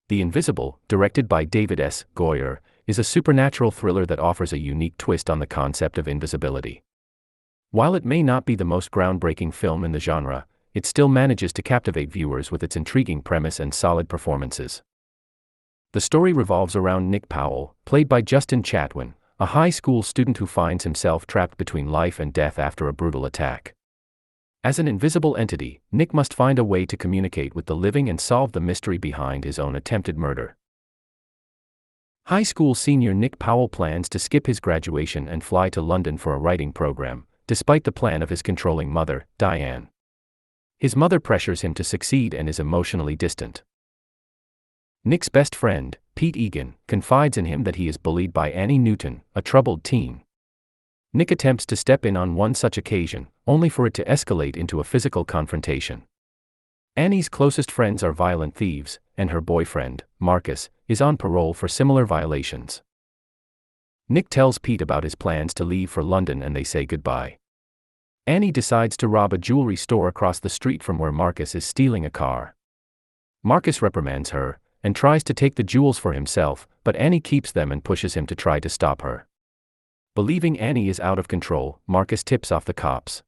The Invisible, directed by David S. Goyer, is a supernatural thriller that offers a unique twist on the concept of invisibility. While it may not be the most groundbreaking film in the genre, it still manages to captivate viewers with its intriguing premise and solid performances. The story revolves around Nick Powell, played by Justin Chatwin, a high school student who finds himself trapped between life and death after a brutal attack. As an invisible entity, Nick must find a way to communicate with the living and solve the mystery behind his own attempted murder. High school senior Nick Powell plans to skip his graduation and fly to London for a writing program, despite the plan of his controlling mother, Diane. His mother pressures him to succeed and is emotionally distant. Nick's best friend, Pete Egan, confides in him that he is bullied by Annie Newton, a troubled teen. Nick attempts to step in on one such occasion, only for it to escalate into a physical confrontation. Annie's closest friends are violent thieves, and her boyfriend, Marcus, is on parole for similar violations. Nick tells Pete about his plans to leave for London and they say goodbye. Annie decides to rob a jewelry store across the street from where Marcus is stealing a car. Marcus reprimands her, and tries to take the jewels for himself, but Annie keeps them and pushes him to try to stop her. Believing Annie is out of control, Marcus tips off the cops.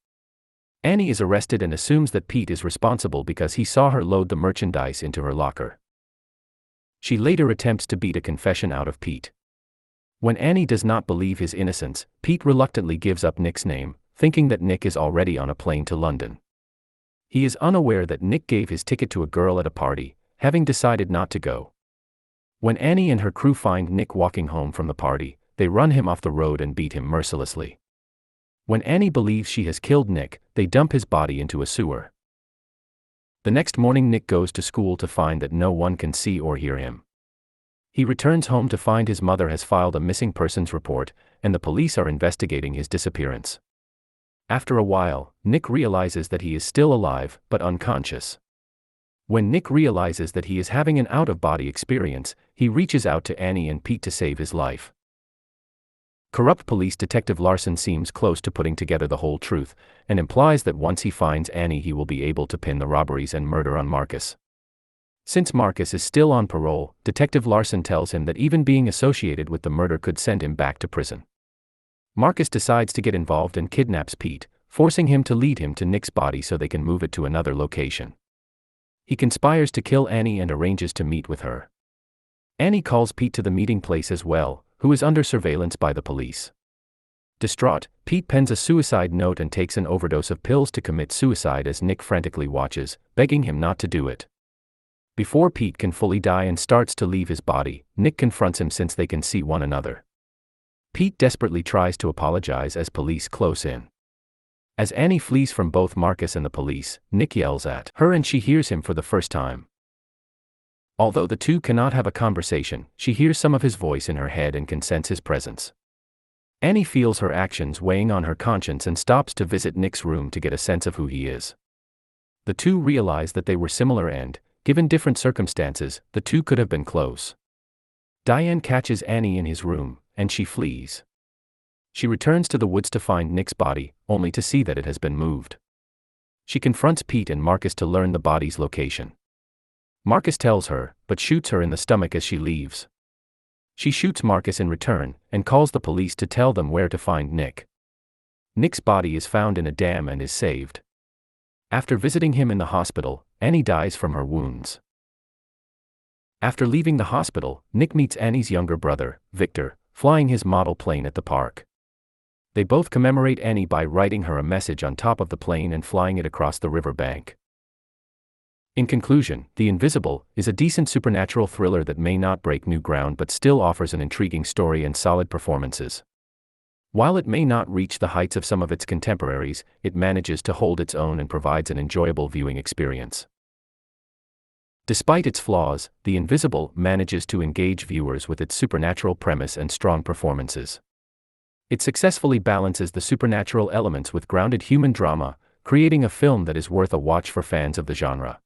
Annie is arrested and assumes that Pete is responsible because he saw her load the merchandise into her locker. She later attempts to beat a confession out of Pete. When Annie does not believe his innocence, Pete reluctantly gives up Nick's name, thinking that Nick is already on a plane to London. He is unaware that Nick gave his ticket to a girl at a party, having decided not to go. When Annie and her crew find Nick walking home from the party, they run him off the road and beat him mercilessly. When Annie believes she has killed Nick, they dump his body into a sewer. The next morning Nick goes to school to find that no one can see or hear him. He returns home to find his mother has filed a missing persons report, and the police are investigating his disappearance. After a while, Nick realizes that he is still alive, but unconscious. When Nick realizes that he is having an out-of-body experience, he reaches out to Annie and Pete to save his life. Corrupt police detective Larson seems close to putting together the whole truth, and implies that once he finds Annie he will be able to pin the robberies and murder on Marcus. Since Marcus is still on parole, Detective Larson tells him that even being associated with the murder could send him back to prison. Marcus decides to get involved and kidnaps Pete, forcing him to lead him to Nick's body so they can move it to another location. He conspires to kill Annie and arranges to meet with her. Annie calls Pete to the meeting place as well, who is under surveillance by the police. Distraught, Pete pens a suicide note and takes an overdose of pills to commit suicide as Nick frantically watches, begging him not to do it. Before Pete can fully die and starts to leave his body, Nick confronts him since they can see one another. Pete desperately tries to apologize as police close in. As Annie flees from both Marcus and the police, Nick yells at her and she hears him for the first time. Although the two cannot have a conversation, she hears some of his voice in her head and can sense his presence. Annie feels her actions weighing on her conscience and stops to visit Nick's room to get a sense of who he is. The two realize that they were similar and, given different circumstances, the two could have been close. Diane catches Annie in his room, and she flees. She returns to the woods to find Nick's body, only to see that it has been moved. She confronts Pete and Marcus to learn the body's location. Marcus tells her, but shoots her in the stomach as she leaves. She shoots Marcus in return, and calls the police to tell them where to find Nick. Nick's body is found in a dam and is saved. After visiting him in the hospital, Annie dies from her wounds. After leaving the hospital, Nick meets Annie's younger brother, Victor, flying his model plane at the park. They both commemorate Annie by writing her a message on top of the plane and flying it across the river bank. In conclusion, The Invisible is a decent supernatural thriller that may not break new ground but still offers an intriguing story and solid performances. While it may not reach the heights of some of its contemporaries, it manages to hold its own and provides an enjoyable viewing experience. Despite its flaws, The Invisible manages to engage viewers with its supernatural premise and strong performances. It successfully balances the supernatural elements with grounded human drama, creating a film that is worth a watch for fans of the genre.